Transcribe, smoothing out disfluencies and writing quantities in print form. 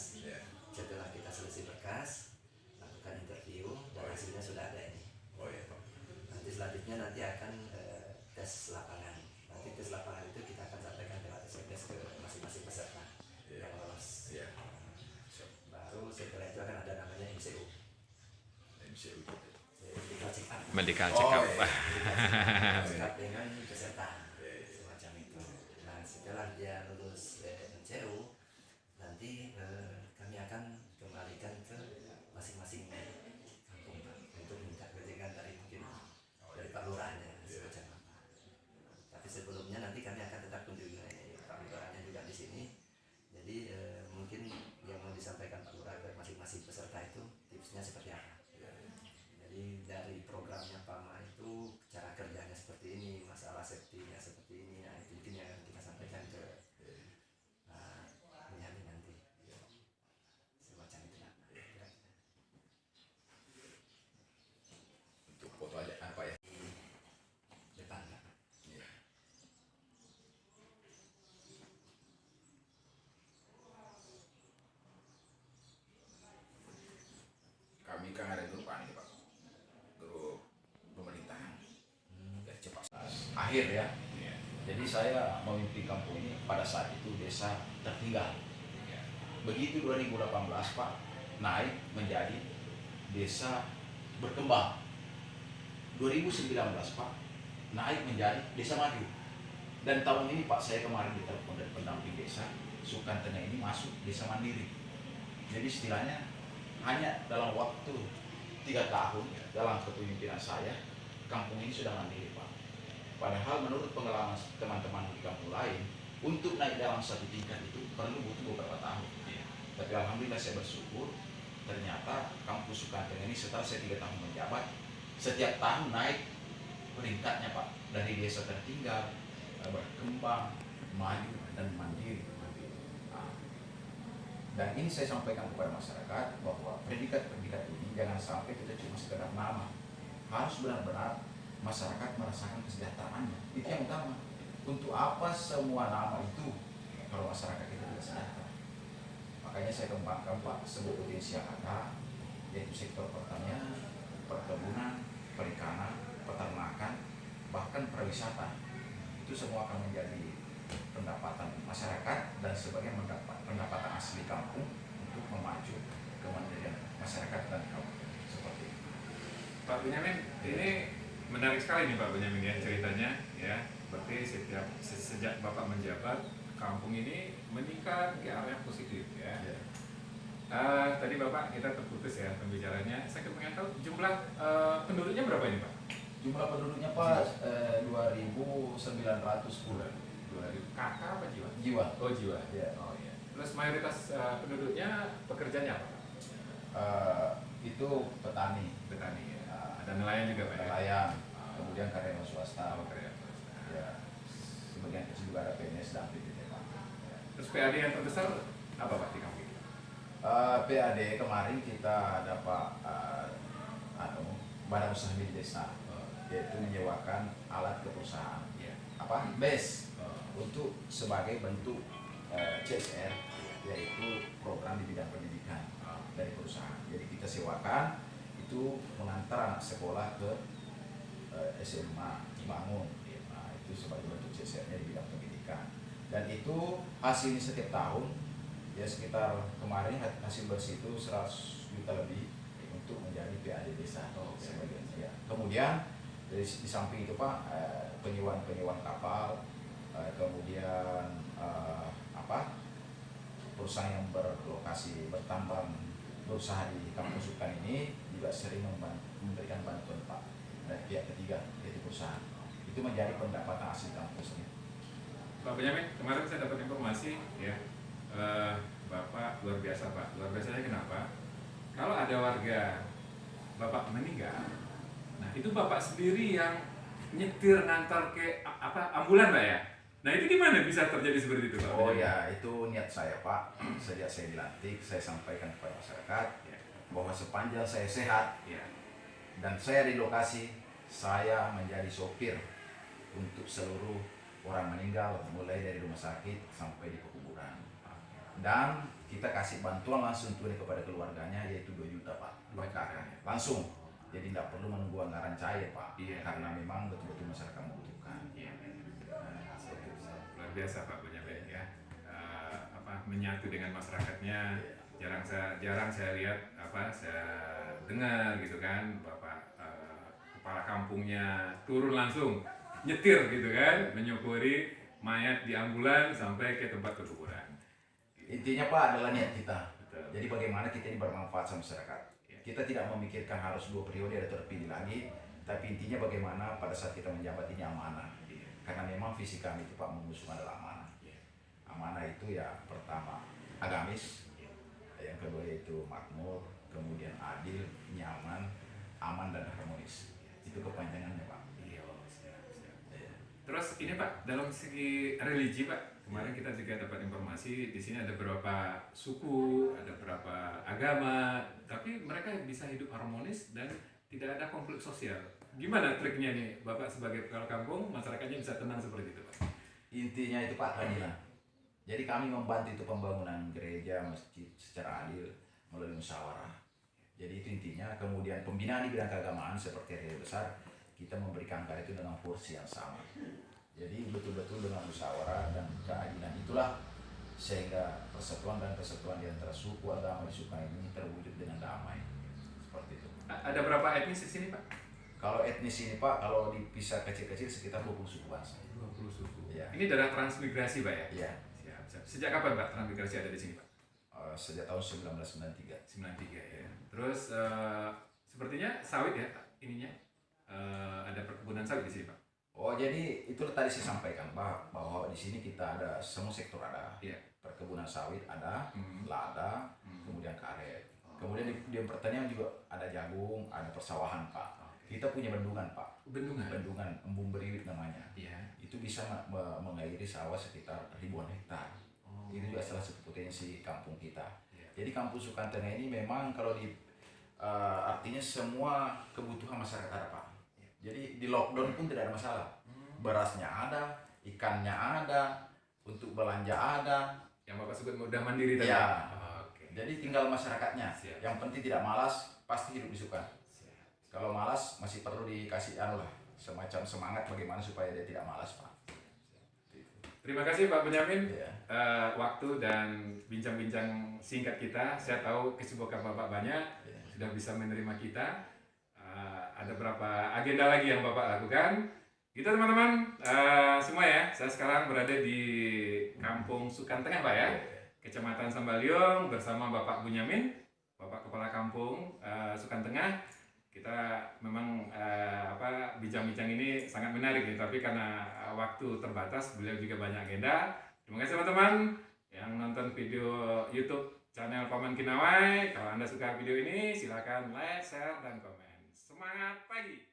berkas. Setelah kita selesai berkas, lakukan interview dan hasilnya sudah ada ini. Nanti selanjutnya akan tes lapangan. Nanti tes lapangan itu kita akan sampaikan lewat SMS ke masing-masing peserta yang lolos. Baru setelah itu akan ada namanya MCU. Medical check up. Check up dengan peserta semacam itu. Nah setelah dia lulus MCU, nanti kami akan kembalikan ke masing-masing kampung Pak untuk minta keterangan dari Pak Lurahnya semacam apa. Tapi sebelumnya nanti kami akan tetap kunjungi Pak Lurahnya juga di sini. Jadi mungkin yang mau disampaikan Pak Lurah ke masing-masing peserta itu tipsnya seperti apa. Jadi dari programnya PAMA itu cara kerjanya seperti ini, masalah safety-nya seperti ini. Nah itu mungkin yang kita sampaikan ke penyanyi nanti semacam itu lah. Untuk foto aja apa ya? Depan Pak. Kami kan ada grup ini Pak, grup pemerintahan. Cepat. Akhir ya. Jadi saya memimpin kampung ini pada saat itu desa tertinggal. Begitu 2018 Pak naik menjadi desa berkembang. 2019 Pak naik menjadi desa maju. Dan tahun ini Pak saya kemarin ditelepon dari pendamping desa Sukantena ini masuk desa mandiri. Jadi istilahnya hanya dalam waktu 3 tahun dalam kepemimpinan saya kampung ini sudah mandiri Pak. Padahal menurut pengalaman teman-teman di kampung lain untuk naik dalam satu tingkat itu perlu butuh beberapa tahun. Tapi alhamdulillah saya bersyukur ternyata kampus Sukantena ini setelah saya 3 tahun menjabat setiap tahun naik peringkatnya Pak, dari desa tertinggal berkembang, maju dan mandiri. Dan ini saya sampaikan kepada masyarakat bahwa predikat-predikat ini jangan sampai kita cuma sekedar nama, harus benar-benar masyarakat merasakan kesejahteraannya. Itu yang utama. Untuk apa semua nama itu kalau masyarakat kita tidak sejahtera? Makanya saya kembangkan Pak sebuah potensi yang ada, yaitu sektor pertanian, perkebunan, perikanan, peternakan, bahkan pariwisata. Itu semua akan menjadi pendapatan masyarakat dan sebagai pendapatan asli kampung untuk memacu kemandirian masyarakat dan kampung seperti itu. Pak Benyamin, ini menarik sekali nih Pak Benyamin ya ceritanya ya. Berarti sejak Bapak menjabat kampung ini meningkat ke arah yang positif ya. Tadi Bapak kita terputus ya pembicaranya. Saya ingin tahu jumlah penduduknya berapa ini Pak? Jumlah penduduknya Pak 2.900 bulan. 2.000 kakak apa jiwa? Jiwa. Oh jiwa. Ya. Oh iya. Terus mayoritas penduduknya pekerjaannya apa Pak? Itu petani. Petani ya. Ada nelayan juga Pak? Nelayan. Kemudian karyawan swasta. Oh, karyawan swasta. Ya. Sebagian kecil juga ada PNS dan PTT Pak. Terus PAD yang terbesar apa Pak di kampung? PAD kemarin kita dapat badan usaha milik desa, yaitu menyewakan alat ke perusahaan. Apa? BES untuk sebagai bentuk CSR, yaitu program di bidang pendidikan dari perusahaan. Jadi kita sewakan itu mengantar anak sekolah ke SMA bangun. Nah, itu sebagai bentuk CSR-nya di bidang pendidikan. Dan itu hasilnya setiap tahun ya sekitar kemarin hasil bersih itu 100 juta lebih untuk menjadi PAD desa sebagian ya. Kemudian di samping itu Pak penyewaan kapal, kemudian perusahaan yang berlokasi bertambang berusaha di kampus Sukan ini juga sering memberikan bantuan Pak dari pihak ketiga yaitu perusahaan. Itu menjadi pendapatan asli kampus ini. Pak Benyamin, kemarin saya dapat informasi ya, Bapak luar biasa Pak. Luar biasanya kenapa? Kalau ada warga Bapak meninggal, nah itu Bapak sendiri yang nyetir ngantar ke ambulan Pak ya? Nah itu gimana bisa terjadi seperti itu Pak? Oh ya, itu niat saya Pak. Sejak saya dilantik, saya sampaikan kepada masyarakat bahwa sepanjang saya sehat dan saya di lokasi, saya menjadi sopir untuk seluruh orang meninggal mulai dari rumah sakit sampai di pekuburan. Dan kita kasih bantuan langsung tunai kepada keluarganya yaitu 2 juta Pak. 2 juta. Langsung. Jadi tidak perlu menunggu anggaran cair Pak. Iya. Karena memang betul-betul masyarakat membutuhkan. Iya. Luar biasa Pak Bonyamin ya. Menyatu dengan masyarakatnya. Jarang saya lihat saya dengar gitu kan Bapak kepala kampungnya turun langsung nyetir gitu kan, menyukuri mayat di ambulan sampai ke tempat kuburan. Intinya Pak adalah niat kita. Betul. Jadi bagaimana kita ini bermanfaat sama masyarakat. Ya. Kita tidak memikirkan harus 2 periode atau terpilih lagi, tapi intinya bagaimana pada saat kita menjabat ini amanah. Ya. Karena memang visi kami itu Pak mengusung adalah amanah. Ya. Amanah itu ya pertama agamis, Ya. yang kedua yaitu makmur, kemudian adil, nyaman, aman dan harmonis. Itu kepanjangannya Pak. Iya, siap. Ya. Terus ini Pak, dalam segi religi Pak, kemarin kita juga dapat informasi di sini ada beberapa suku, ada beberapa agama, tapi mereka bisa hidup harmonis dan tidak ada konflik sosial. Gimana triknya nih Bapak sebagai kepala kampung, masyarakatnya bisa tenang seperti itu Pak? Intinya itu Pak keadilan. Jadi kami membantu itu pembangunan gereja, masjid secara adil melalui musyawarah. Jadi itu intinya. Kemudian pembinaan di bidang keagamaan seperti RT besar, kita memberikan anggaran itu dengan porsi yang sama. Jadi betul-betul dengan musyawarah dan keadilan itulah sehingga persatuan dan kesatuan di antara suku agama di suku ini terwujud dengan damai. Seperti itu. Ada berapa etnis di sini Pak? Kalau etnis ini Pak, kalau dipisah kecil-kecil sekitar 20 suku bangsa. 20 suku. Ya. Ini daerah transmigrasi Pak ya? Iya. Siap. Sejak kapan Pak transmigrasi ada di sini Pak? Sejak tahun 1993. 93 ya. Terus sepertinya sawit ya ininya. Ada perkebunan sawit di sini Pak. Oh jadi itu tadi saya sampaikan Pak bahwa di sini kita ada semua sektor ada. Iya. Perkebunan sawit ada, Hmm. lada, kemudian karet. Kemudian di pertanian juga ada jagung, ada persawahan Pak. Kita punya bendungan Pak. Bendungan. Bendungan Embung Beriwit namanya. Iya. Itu bisa mengairi sawah sekitar ribuan hektar. Oh. Itu juga salah satu potensi kampung kita. Iya. Jadi kampung Sukan Tengah ini memang kalau di artinya semua kebutuhan masyarakat ada Pak. Jadi di lockdown pun tidak ada masalah. Berasnya ada, ikannya ada, untuk belanja ada. Yang Bapak sebut mudah mandiri tadi. Iya. Oke. Jadi tinggal masyarakatnya. Siap. Yang penting tidak malas, pasti hidup di Sukan. Siap. Kalau malas masih perlu dikasih semacam semangat bagaimana supaya dia tidak malas Pak. Terima kasih Pak Bonyamin. Iya. Waktu dan bincang-bincang singkat kita. Saya tahu kesibukan Bapak banyak, Iya. sudah bisa menerima kita. Ada berapa agenda lagi yang Bapak lakukan. Gitu teman-teman, semua ya. Saya sekarang berada di Kampung Sukan Tengah Pak ya, Kecamatan Sambaliung bersama Bapak Bonyamin, Bapak Kepala Kampung Sukan Tengah. Kita memang bincang-bincang ini sangat menarik nih, tapi karena waktu terbatas, beliau juga banyak agenda. Terima kasih teman-teman yang nonton video YouTube channel Paman Kinawai. Kalau Anda suka video ini, silakan like, share, dan komen. Semangat pagi!